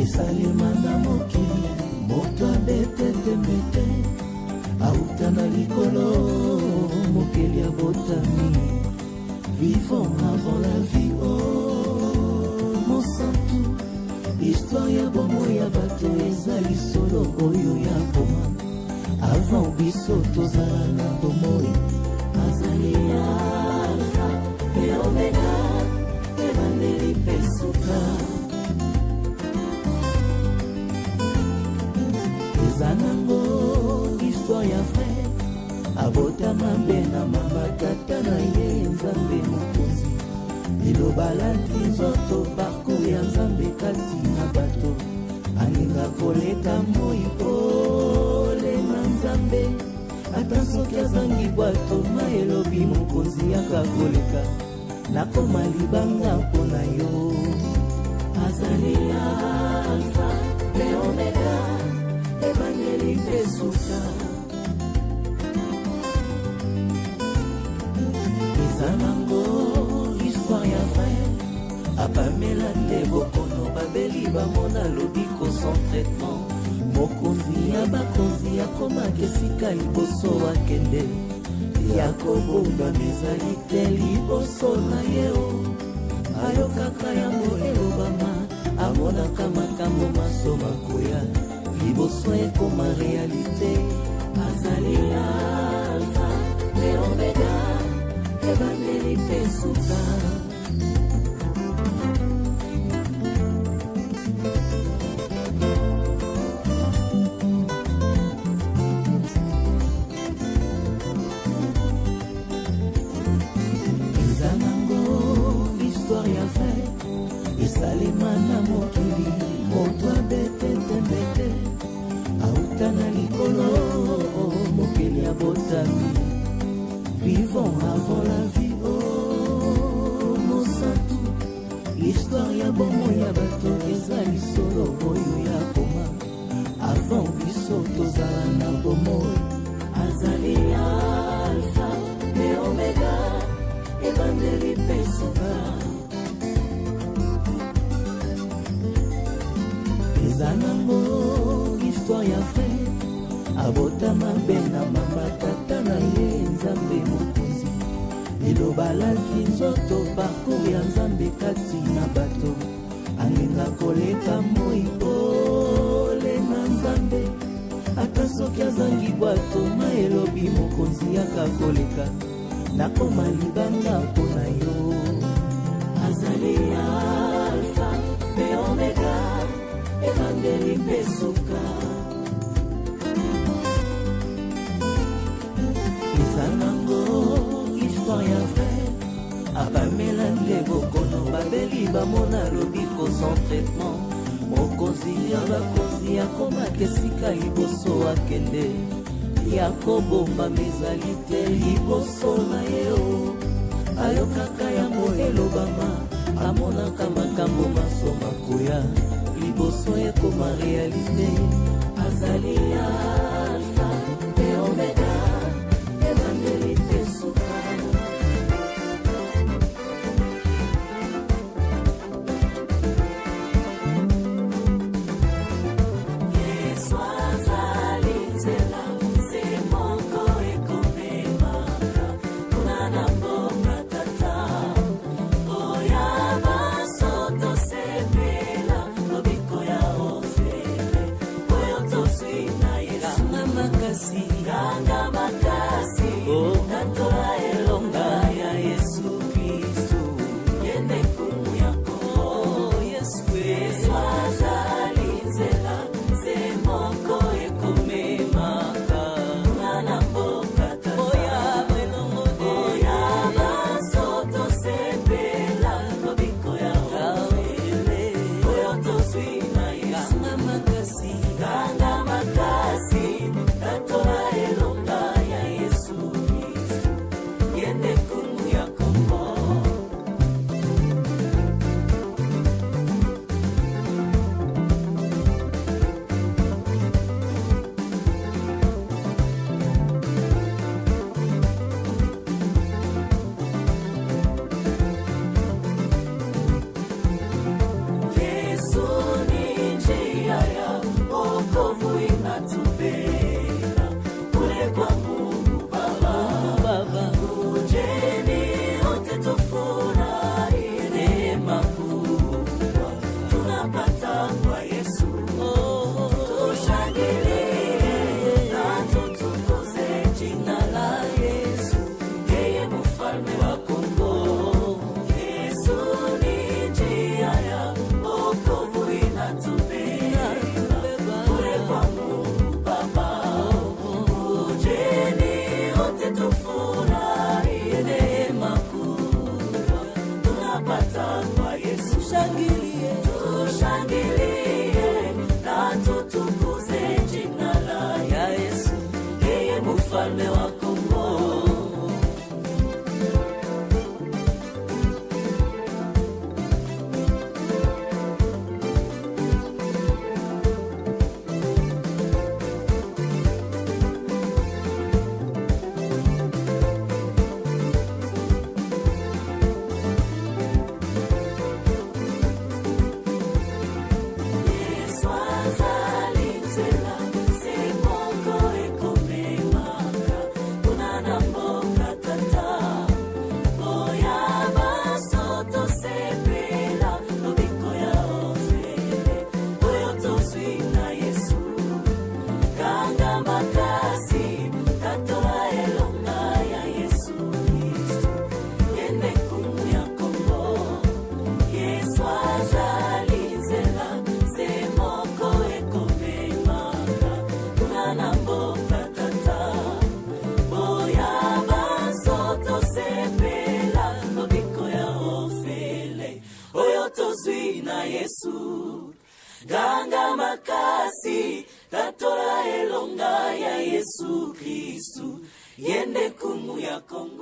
esalema na mokili moto abete tembe te auta na likolo mokili abotami vivons avant la vie oh mosantu histoire ya bomoi ya bato ezali solo oyo ya koma avant biso tozala na bomoi azali alpha e omega ebandeli mpe suka eza nango histoire ya frere abotama mpe na mama tata na ye nzambe mokonzi liloba lati nzoto parcours ya nzambe kati na bato aninga koleka moi pole na nzambe ata soki azangi bwato ma elobi mokonzi yaka koleka nakoma libanga mpo na yo azali alfa mpe omega ebandeli mpe suka eza nango histoire ya frere apamela nde bokono babeli bamona lobiko sans traitement mokonzi ya bakonzi akomaka esika liboso akende yakobomba mezali te liboso na ye o ayokaka yango elobama amonaka makambo maso makoya liboso ekoma realite azali alfa mpe omega ebandeli mpe suka eza nango histoire ya frere esalema na mokili moto abete tembe te auta na likolo mokili abotami vivons avant la vie oh mosantu histoire ya bomoi ya bato ezali solo oyo ya koma avant biso tozala na bomoi azali alpha mpe omega ebandeli mpe suka eza nango histoire ya frere abotama mpe na mama tata na ye nzambe mokonzi liloba lati nzoto parcours ya nzambe kati na bato alinga koleka moi pole na nzambe ata soki azangi bwato ma elobi mokonzi yaka koleka nakoma libanga mpo na yo azali alfa mpe omega ebandeli mpe suka eza nango histoire ya frere abamela nde bokono babeli bamona lobiko sans traitement mokonzi ya bakonzi akomaka esika liboso akende yakobomba mezali te liboso na ye o ayokaka yango elobama amonaka makambo maso makoya liboso ekoma realite azali alfa mpe omega ebandeli mpe suka yesu azali nzela nze moko ekomemaka kuna na mbonga tata oya basoto sepela lobiko ya ofele oyo toswi na yesu tozwi na Yesu ganga makasi tatola elonga ya Yesu Kristu yende kumu ya Kongo.